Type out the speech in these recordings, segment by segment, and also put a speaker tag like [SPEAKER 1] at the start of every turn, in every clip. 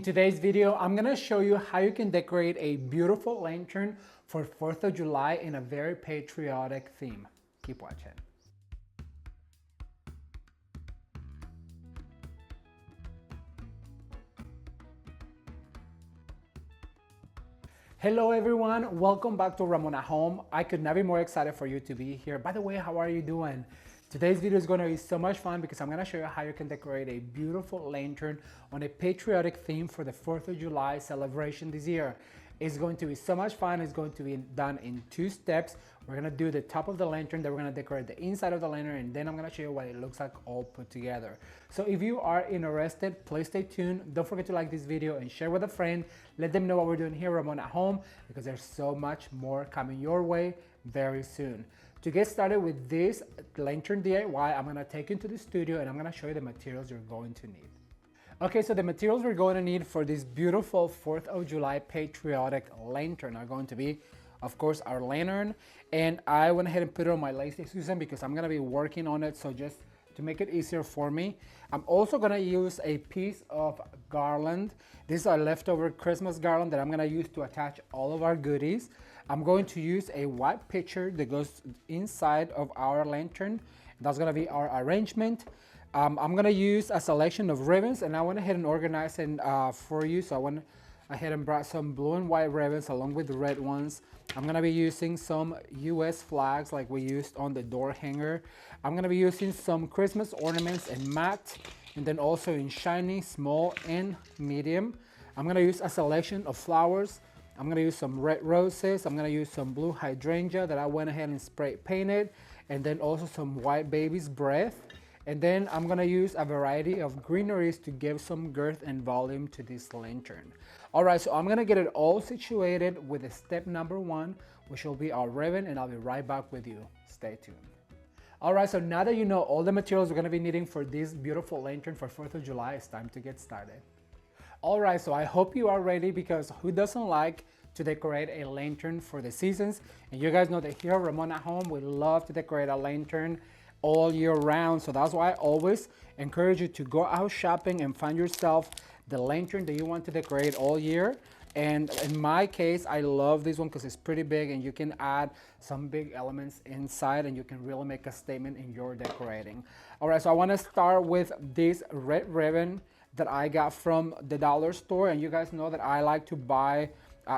[SPEAKER 1] In today's video, I'm gonna show you how you can decorate a beautiful lantern for 4th of July in a very patriotic theme. Keep watching. Hello everyone, welcome back to Ramon at Home. I could not be more excited for you to be here. By the way, how are you doing? Today's video is going to be so much fun because I'm going to show you how you can decorate a beautiful lantern on a patriotic theme for the 4th of July celebration this year. It's going to be so much fun. It's going to be done in 2 steps. We're going to do the top of the lantern, then we're going to decorate the inside of the lantern, and then I'm going to show you what it looks like all put together. So if you are interested, please stay tuned. Don't forget to like this video and share with a friend. Let them know what we're doing here, Ramon at Home, because there's so much more coming your way very soon. To get started with this lantern DIY, I'm gonna take you into the studio and I'm gonna show you the materials you're going to need. Okay, so the materials we're going to need for this beautiful 4th of July patriotic lantern are going to be, of course, our lantern. And I went ahead and put it on my Lazy Susan because I'm gonna be working on it, so just to make it easier for me. I'm also gonna use a piece of garland. This is our leftover Christmas garland that I'm gonna use to attach all of our goodies. I'm going to use a white picture that goes inside of our lantern. That's gonna be our arrangement. I'm gonna use a selection of ribbons, and I went ahead and organized it for you. So I went ahead and brought some blue and white ribbons along with the red ones. I'm gonna be using some US flags like we used on the door hanger. I'm gonna be using some Christmas ornaments in matte, and then also in shiny, small, and medium. I'm gonna use a selection of flowers. I'm gonna use some red roses. I'm gonna use some blue hydrangea that I went ahead and spray painted, and then also some white baby's breath. And then I'm gonna use a variety of greeneries to give some girth and volume to this lantern. All right, so I'm gonna get it all situated with step number 1, which will be our ribbon, and I'll be right back with you. Stay tuned. All right, so now that you know all the materials we're gonna be needing for this beautiful lantern for 4th of July, it's time to get started. All right, so I hope you are ready, because who doesn't like to decorate a lantern for the seasons? And you guys know that here at Ramon at Home, we love to decorate a lantern all year round. So that's why I always encourage you to go out shopping and find yourself the lantern that you want to decorate all year. And in my case, I love this one because it's pretty big and you can add some big elements inside and you can really make a statement in your decorating. All right, so I want to start with this red ribbon that I got from the dollar store, and you guys know that I like to buy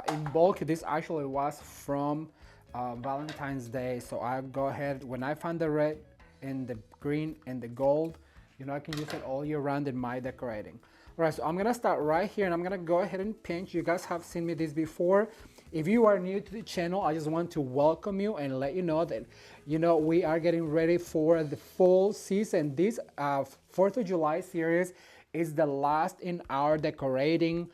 [SPEAKER 1] in bulk. This actually was from Valentine's Day, so I go ahead, when I find the red and the green and the gold, you know, I can use it all year round in my decorating. All right, so I'm gonna start right here, and I'm gonna go ahead and pinch. You guys have seen me this before. If you are new to the channel, I just want to welcome you and let you know that, you know, we are getting ready for the fall season. This 4th of July series is the last in our decorating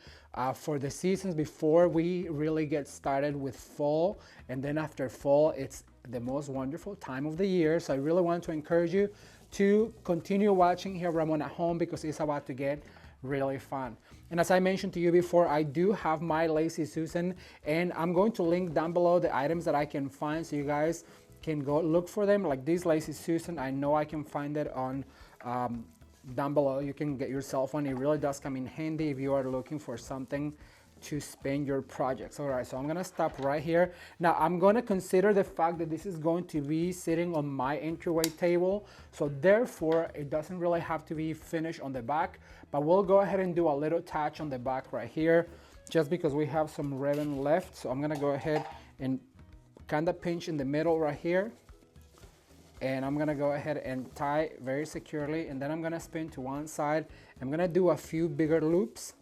[SPEAKER 1] for the seasons before we really get started with fall. And then after fall, it's the most wonderful time of the year. So I really want to encourage you to continue watching here Ramon at Home, because it's about to get really fun. And as I mentioned to you before, I do have my Lazy Susan, and I'm going to link down below the items that I can find so you guys can go look for them. Like this Lazy Susan, I know I can find it on down below. You can get yourself one. It really does come in handy if you are looking for something to spend your projects. All right, so I'm gonna stop right here. Now I'm gonna consider the fact that this is going to be sitting on my entryway table, so therefore it doesn't really have to be finished on the back, but we'll go ahead and do a little touch on the back right here, just because we have some ribbon left. So I'm gonna go ahead and kind of pinch in the middle right here, and I'm gonna go ahead and tie very securely, and then I'm gonna spin to one side. I'm gonna do a few bigger loops,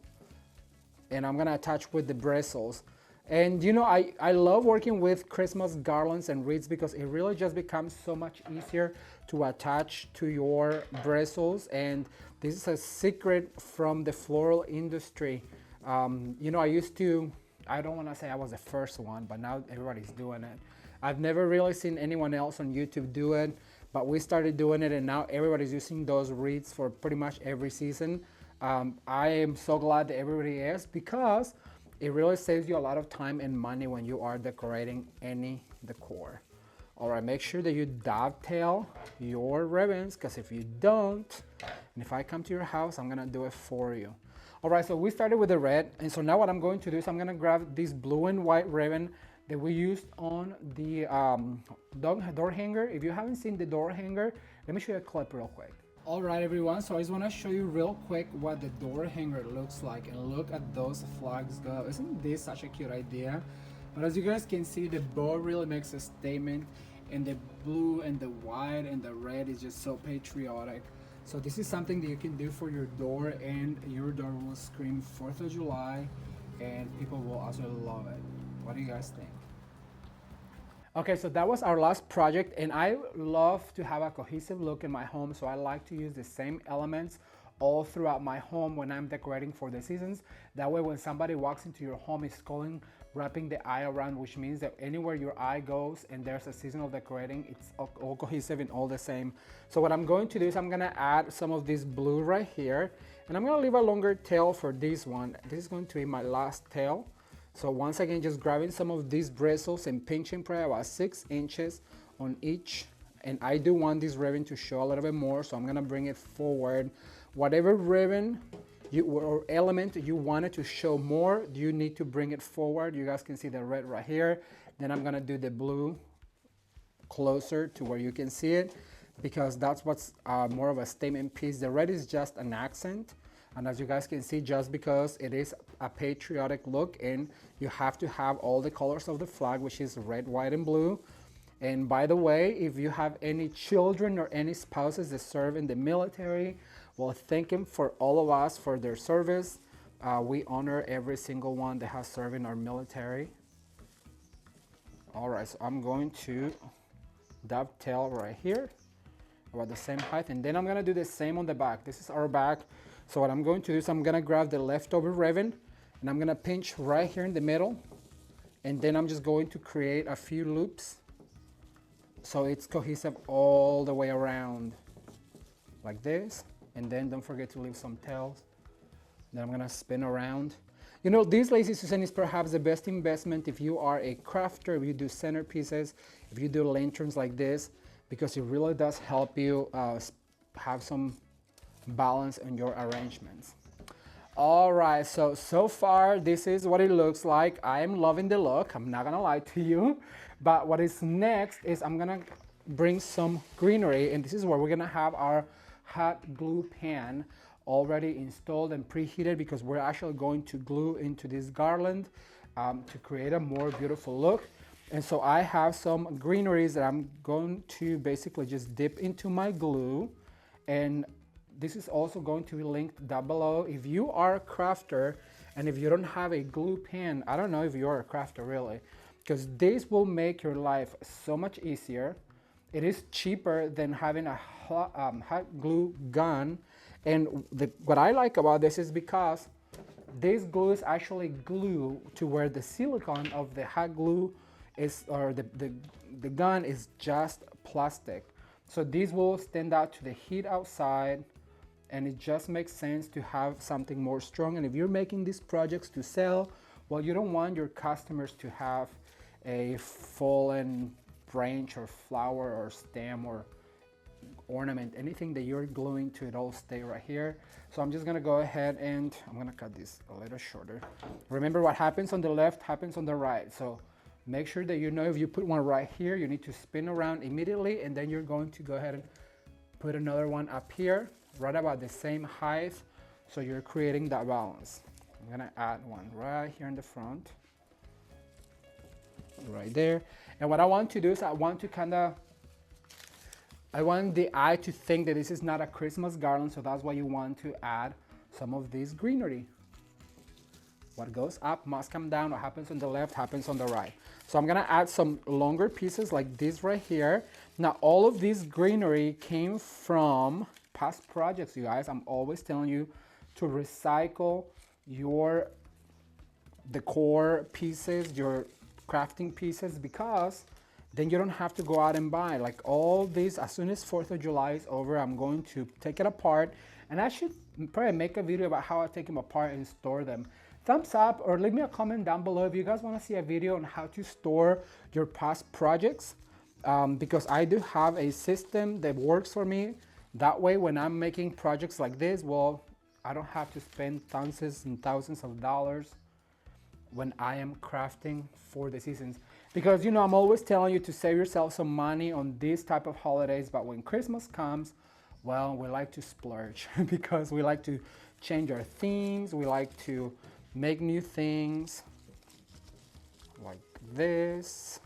[SPEAKER 1] and I'm gonna attach with the bristles. And you know, I love working with Christmas garlands and wreaths because it really just becomes so much easier to attach to your bristles. And this is a secret from the floral industry. You know, I don't wanna say I was the first one, but now everybody's doing it. I've never really seen anyone else on YouTube do it, but we started doing it, and now everybody's using those wreaths for pretty much every season. I am so glad that everybody is, because it really saves you a lot of time and money when you are decorating any decor. All right, make sure that you dovetail your ribbons, because if you don't, and if I come to your house, I'm gonna do it for you. All right, so we started with the red, and so now what I'm going to do is I'm gonna grab this blue and white ribbon that we used on the door hanger. If you haven't seen the door hanger, let me show you a clip real quick. All right, everyone, so I just wanna show you real quick what the door hanger looks like, and look at those flags go. Isn't this such a cute idea? But as you guys can see, the bow really makes a statement, and the blue and the white and the red is just so patriotic. So this is something that you can do for your door, and your door will scream 4th of July, and people will also love it. What do you guys think? Okay, so that was our last project, and I love to have a cohesive look in my home, so I like to use the same elements all throughout my home when I'm decorating for the seasons. That way when somebody walks into your home, it's calling wrapping the eye around, which means that anywhere your eye goes and there's a seasonal decorating, it's all cohesive and all the same. So what I'm going to do is I'm gonna add some of this blue right here, and I'm gonna leave a longer tail for this one. This is going to be my last tail. So once again, just grabbing some of these bristles and pinching probably about 6 inches on each. And I do want this ribbon to show a little bit more, so I'm gonna bring it forward. Whatever ribbon or element you wanted to show more, you need to bring it forward. You guys can see the red right here. Then I'm gonna do the blue closer to where you can see it, because that's what's more of a statement piece. The red is just an accent. And as you guys can see, just because it is a patriotic look, and you have to have all the colors of the flag, which is red, white, and blue. And by the way, if you have any children or any spouses that serve in the military, well, thank them for all of us for their service. We honor every single one that has served in our military. All right, so I'm going to dovetail right here about the same height, and then I'm gonna do the same on the back. This is our back. So what I'm going to do is I'm gonna grab the leftover ribbon, and I'm gonna pinch right here in the middle, and then I'm just going to create a few loops so it's cohesive all the way around like this. And then don't forget to leave some tails. Then I'm gonna spin around. You know, this, Lazy Susan, is perhaps the best investment if you are a crafter, if you do centerpieces, if you do lanterns like this, because it really does help you have some balance in your arrangements. All right, so far this is what it looks like. I am loving the look, I'm not gonna lie to you. But what is next is I'm gonna bring some greenery, and this is where we're gonna have our hot glue pan already installed and preheated, because we're actually going to glue into this garland to create a more beautiful look. And so I have some greeneries that I'm going to basically just dip into my glue, and this is also going to be linked down below. If you are a crafter and if you don't have a glue pen, I don't know if you're a crafter really, because this will make your life so much easier. It is cheaper than having a hot glue gun. And what I like about this is because this glue is actually glue to where the silicone of the hot glue is, or the gun is just plastic. So these will stand out to the heat outside, and it just makes sense to have something more strong. And if you're making these projects to sell, well, you don't want your customers to have a fallen branch or flower or stem or ornament, anything that you're gluing to, it all stay right here. So I'm just gonna go ahead and I'm gonna cut this a little shorter. Remember, what happens on the left happens on the right. So make sure that you know if you put one right here, you need to spin around immediately, and then you're going to go ahead and put another one up here, right about the same height, so you're creating that balance. I'm gonna add one right here in the front, right there. And what I want to do is I want the eye to think that this is not a Christmas garland, so that's why you want to add some of this greenery. What goes up must come down. What happens on the left happens on the right. So I'm gonna add some longer pieces like this right here. Now all of this greenery came from past projects, you guys. I'm always telling you to recycle your decor pieces, your crafting pieces, because then you don't have to go out and buy. Like all these, as soon as 4th of July is over, I'm going to take it apart, and I should probably make a video about how I take them apart and store them. Thumbs up or leave me a comment down below if you guys want to see a video on how to store your past projects, because I do have a system that works for me. That way when I'm making projects like this, well, I don't have to spend thousands and thousands of dollars when I am crafting for the seasons. Because you know, I'm always telling you to save yourself some money on these type of holidays, but when Christmas comes, well, we like to splurge because we like to change our themes, we like to make new things like this.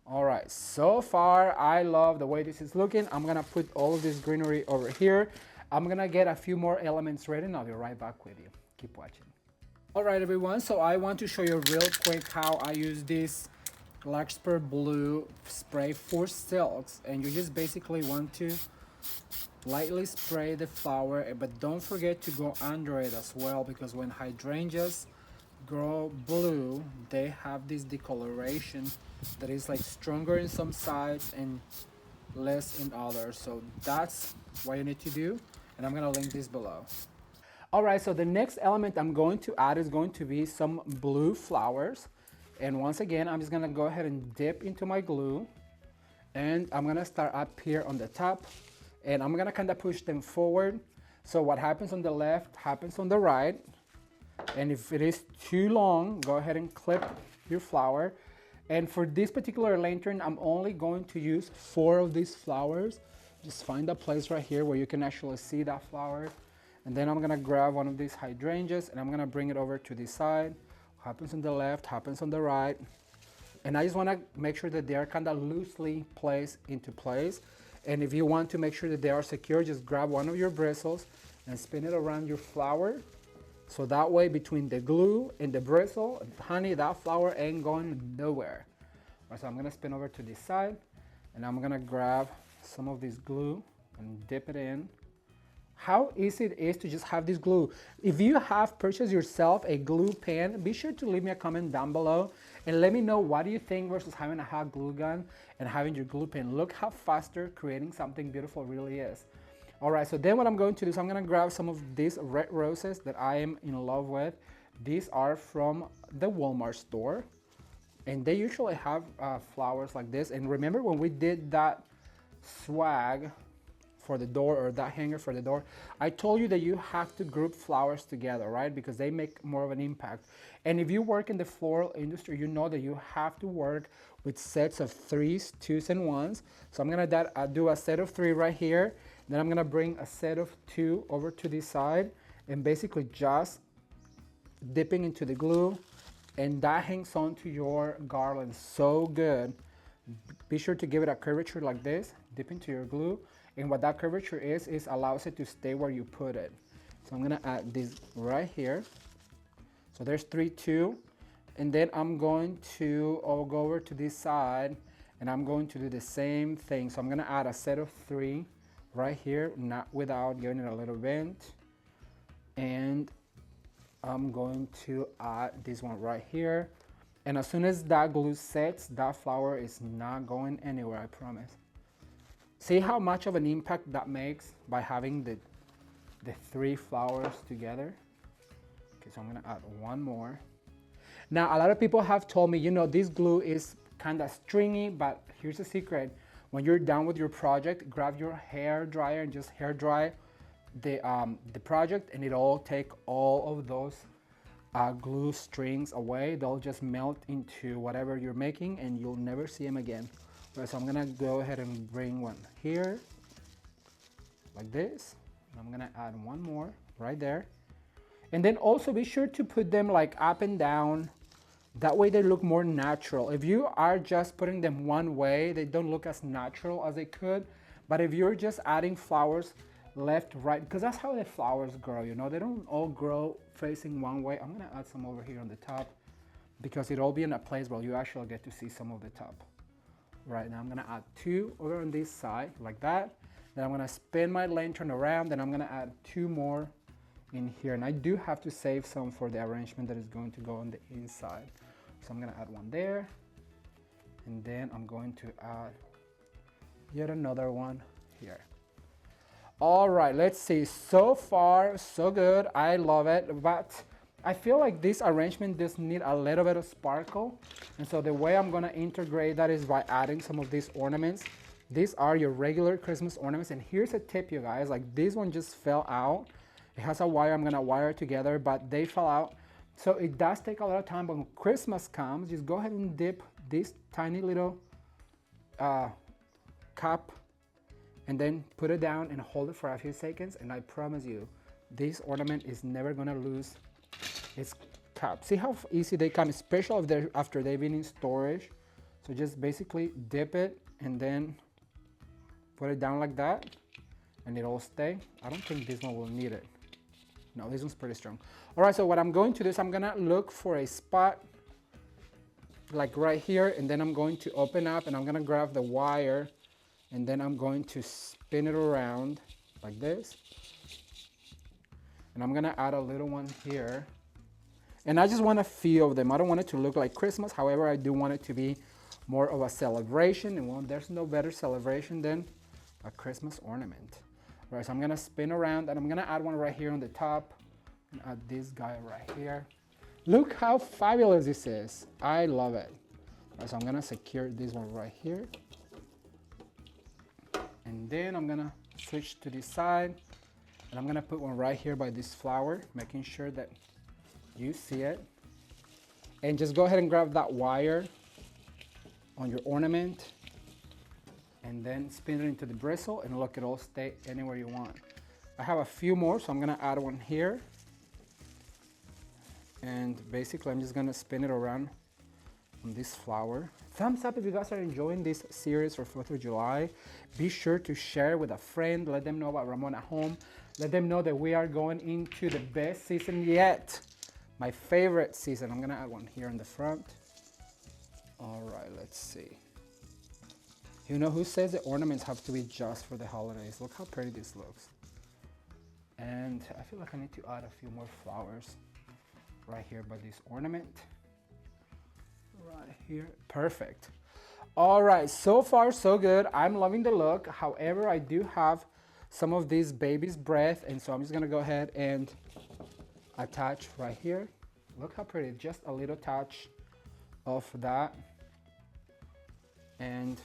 [SPEAKER 1] All right, so far I love the way this is looking. I'm gonna put all of this greenery over here. I'm gonna get a few more elements ready and I'll be right back with you. Keep watching. All right, everyone, so I want to show you real quick how I use this Larkspur Blue spray for silks. And you just basically want to lightly spray the flower, but don't forget to go under it as well, because when hydrangeas grow blue, they have this decoloration that is like stronger in some sides and less in others. So that's what you need to do, and I'm gonna link this below. All right, so the next element I'm going to add is going to be some blue flowers. And once again, I'm just gonna go ahead and dip into my glue, and I'm gonna start up here on the top, and I'm gonna kind of push them forward. So what happens on the left happens on the right. And if it is too long, go ahead and clip your flower. And for this particular lantern, I'm only going to use 4 of these flowers. Just find a place right here where you can actually see that flower. And then I'm gonna grab one of these hydrangeas and I'm gonna bring it over to this side. Happens on the left, happens on the right. And I just wanna make sure that they are kind of loosely placed into place. And if you want to make sure that they are secure, just grab one of your bristles and spin it around your flower. So that way, between the glue and the bristle, honey, that flower ain't going nowhere. Right, so I'm gonna spin over to this side and I'm gonna grab some of this glue and dip it in. How easy it is to just have this glue. If you have purchased yourself a glue pen, be sure to leave me a comment down below and let me know what do you think versus having a hot glue gun and having your glue pen. Look how faster creating something beautiful really is. All right, so then what I'm going to do is I'm gonna grab some of these red roses that I am in love with. These are from the Walmart store, and they usually have flowers like this. And remember when we did that swag for the door, or that hanger for the door, I told you that you have to group flowers together, right? Because they make more of an impact. And if you work in the floral industry, you know that you have to work with sets of 3s, 2s, and 1s. So I'm gonna do a set of 3 right here. Then I'm gonna bring a set of 2 over to this side and basically just dipping into the glue, and that hangs on to your garland so good. Be sure to give it a curvature like this, dip into your glue, and what that curvature is allows it to stay where you put it. So I'm gonna add this right here. So there's 3, 2, and then I'm going to go over to this side and I'm going to do the same thing. So I'm gonna add a set of 3 right here, not without giving it a little bend. And I'm going to add this one right here. And as soon as that glue sets, that flower is not going anywhere, I promise. See how much of an impact that makes by having the 3 flowers together? Okay, so I'm gonna add one more. Now, a lot of people have told me, you know, this glue is kind of stringy, but here's the secret. When you're done with your project, grab your hair dryer and just hair dry the project, and it'll take all of those glue strings away. They'll just melt into whatever you're making and you'll never see them again. Right, so I'm gonna go ahead and bring one here, like this. I'm gonna add one more right there. And then also be sure to put them like up and down. That way they look more natural. If you are just putting them one way, they don't look as natural as they could. But if you're just adding flowers left, right, because that's how the flowers grow, you know, they don't all grow facing one way. I'm gonna add some over here on the top because it'll be in a place where you actually get to see some of the top. Right now I'm gonna add 2 over on this side like that. Then I'm gonna spin my lantern around and I'm gonna add 2 more in here. And I do have to save some for the arrangement that is going to go on the inside. So I'm gonna add one there. And then I'm going to add yet another one here. All right, let's see. So far, so good. I love it, but I feel like this arrangement does need a little bit of sparkle. And so the way I'm gonna integrate that is by adding some of these ornaments. These are your regular Christmas ornaments. And here's a tip, you guys, like this one just fell out. It has a wire, I'm gonna wire it together, but they fell out. So it does take a lot of time, but when Christmas comes, just go ahead and dip this tiny little cup and then put it down and hold it for a few seconds, and I promise you, this ornament is never gonna lose its cup. See how easy they come, especially if they're, after they've been in storage. So just basically dip it and then put it down like that, and it'll stay. I don't think this one will need it. No, this one's pretty strong. All right, so what I'm going to do is I'm gonna look for a spot like right here, and then I'm going to open up and I'm gonna grab the wire, and then I'm going to spin it around like this. And I'm gonna add a little one here. And I just want a few of them. I don't want it to look like Christmas. However, I do want it to be more of a celebration. And well, there's no better celebration than a Christmas ornament. All right, so I'm gonna spin around and I'm gonna add one right here on the top. And add this guy right here. Look how fabulous this is. I love it. All right, so I'm gonna secure this one right here. And then I'm gonna switch to this side. And I'm gonna put one right here by this flower, making sure that you see it. And just go ahead and grab that wire on your ornament and then spin it into the bristle, and look, it'll stay anywhere you want. I have a few more, so I'm gonna add one here. And basically I'm just gonna spin it around on this flower. Thumbs up if you guys are enjoying this series for 4th of July. Be sure to share with a friend, let them know about Ramon at Home. Let them know that we are going into the best season yet. My favorite season. I'm gonna add one here in the front. All right, let's see. You know who says the ornaments have to be just for the holidays? Look how pretty this looks. And I feel like I need to add a few more flowers right here by this ornament. Right here, perfect. All right, so far so good. I'm loving the look. However, I do have some of this baby's breath, and so I'm just gonna go ahead and attach right here. Look how pretty, just a little touch of that. And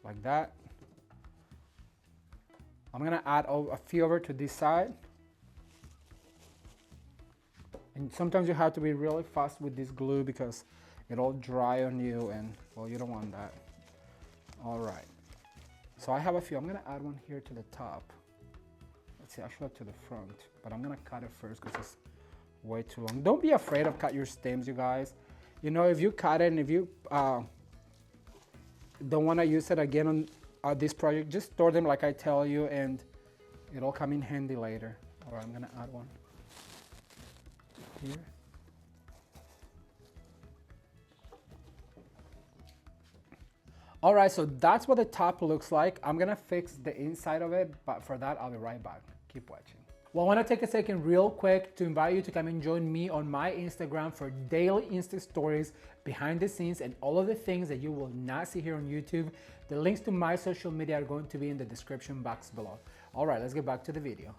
[SPEAKER 1] like that. I'm gonna add a few over to this side. And sometimes you have to be really fast with this glue because it'll dry on you, and well, you don't want that. All right. So I have a few. I'm gonna add one here to the top. Let's see, actually to the front, but I'm gonna cut it first because it's way too long. Don't be afraid of cut your stems, you guys. You know, if you cut it and if you don't wanna use it again on this project, just store them like I tell you, and it'll come in handy later. All right, I'm gonna add one here. All right, so that's what the top looks like. I'm gonna fix the inside of it, but for that, I'll be right back. Keep watching. Well, I wanna take a second real quick to invite you to come and join me on my Instagram for daily Insta stories, behind the scenes, and all of the things that you will not see here on YouTube. The links to my social media are going to be in the description box below. All right, let's get back to the video.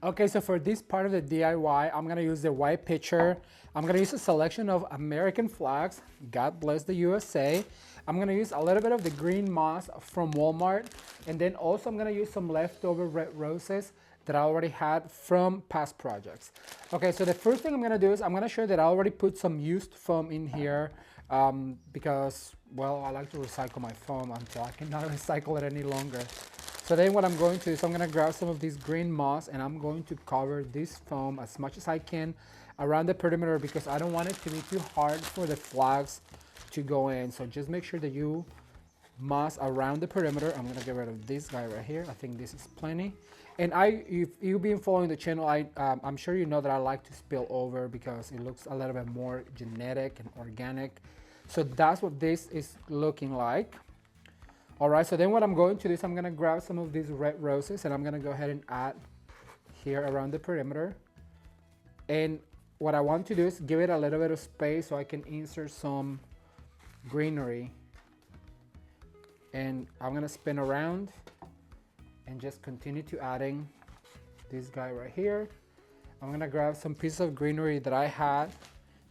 [SPEAKER 1] Okay, so for this part of the DIY, I'm gonna use the white pitcher. I'm gonna use a selection of American flags. God bless the USA. I'm gonna use a little bit of the green moss from Walmart. And then also I'm gonna use some leftover red roses that I already had from past projects. Okay, so the first thing I'm gonna do is I'm gonna show that I already put some used foam in here because, well, I like to recycle my foam until I cannot recycle it any longer. So then what I'm going to do is I'm gonna grab some of this green moss and I'm going to cover this foam as much as I can around the perimeter because I don't want it to be too hard for the flags to go in. So just make sure that you moss around the perimeter. I'm gonna get rid of this guy right here. I think this is plenty. And if you've been following the channel, I'm sure you know that I like to spill over because it looks a little bit more genetic and organic. So that's what this is looking like. All right, so then what I'm going to do is I'm gonna grab some of these red roses and I'm gonna go ahead and add here around the perimeter. And what I want to do is give it a little bit of space so I can insert some greenery. And I'm gonna spin around and just continue to adding this guy right here. I'm gonna grab some pieces of greenery that I had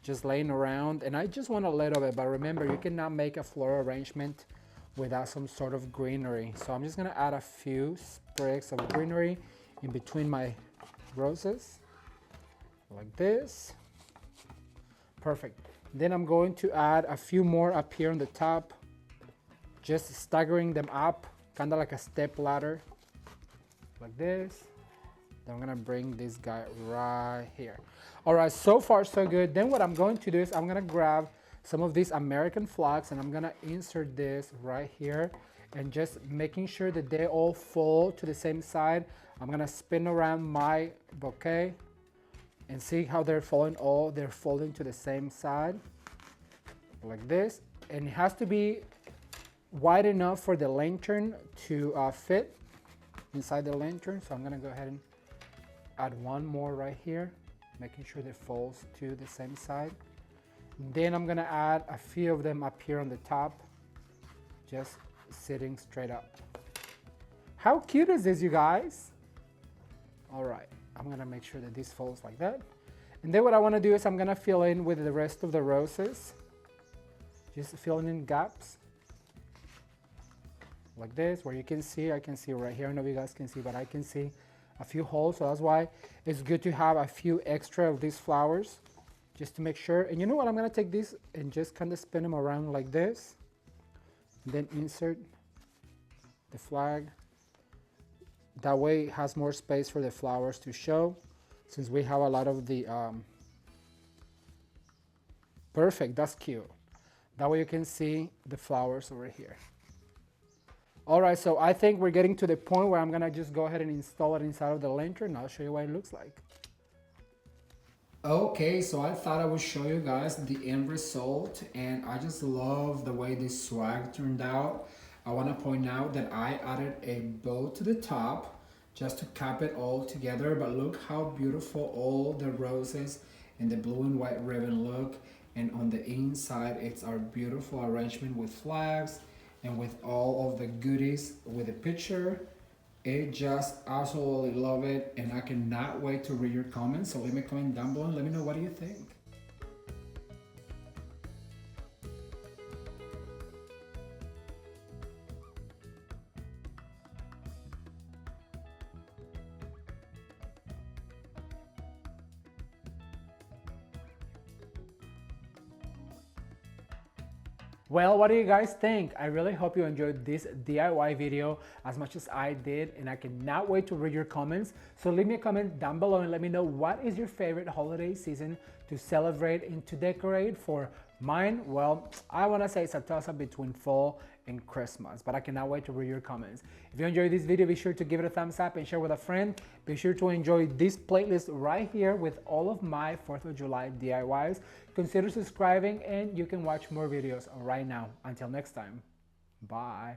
[SPEAKER 1] just laying around, and I just want a little bit, but remember, you cannot make a floral arrangement without some sort of greenery. So I'm just gonna add a few sprigs of greenery in between my roses like this. Perfect. Then I'm going to add a few more up here on the top, just staggering them up, kind of like a step ladder, like this. Then I'm gonna bring this guy right here. All right, so far so good. Then what I'm going to do is I'm gonna grab some of these American flags and I'm gonna insert this right here, and just making sure that they all fall to the same side. I'm gonna spin around my bouquet and see how they're falling. All they're falling to the same side like this, and it has to be wide enough for the lantern to fit inside the lantern. So I'm gonna go ahead and add one more right here, making sure that falls to the same side. Then I'm gonna add a few of them up here on the top, just sitting straight up. How cute is this, you guys? All right, I'm gonna make sure that this falls like that. And then what I wanna do is I'm gonna fill in with the rest of the roses, just filling in gaps like this, where you can see, I can see right here, I don't know if you guys can see, but I can see a few holes. So that's why it's good to have a few extra of these flowers, just to make sure. And you know what, I'm gonna take this and just kind of spin them around like this, and then insert the flag. That way it has more space for the flowers to show, since we have a lot of the perfect, that's cute. That way you can see the flowers over here. All right, so I think we're getting to the point where I'm gonna just go ahead and install it inside of the lantern. I'll show you what it looks like. Okay, so I thought I would show you guys the end result, and I just love the way this swag turned out. I want to point out that I added a bow to the top just to cap it all together, but look how beautiful all the roses and the blue and white ribbon look. And on the inside, it's our beautiful arrangement with flags and with all of the goodies with the picture. I just absolutely love it, and I cannot wait to read your comments. So leave me a comment down below and let me know what do you think. Well, what do you guys think? I really hope you enjoyed this DIY video as much as I did, and I cannot wait to read your comments. So leave me a comment down below and let me know what is your favorite holiday season to celebrate and to decorate. For mine, well, I want to say it's a toss-up between fall and Christmas, but I cannot wait to read your comments. If you enjoyed this video, be sure to give it a thumbs up and share with a friend. Be sure to enjoy this playlist right here with all of my 4th of July DIYs. Consider subscribing and you can watch more videos right now. Until next time, bye.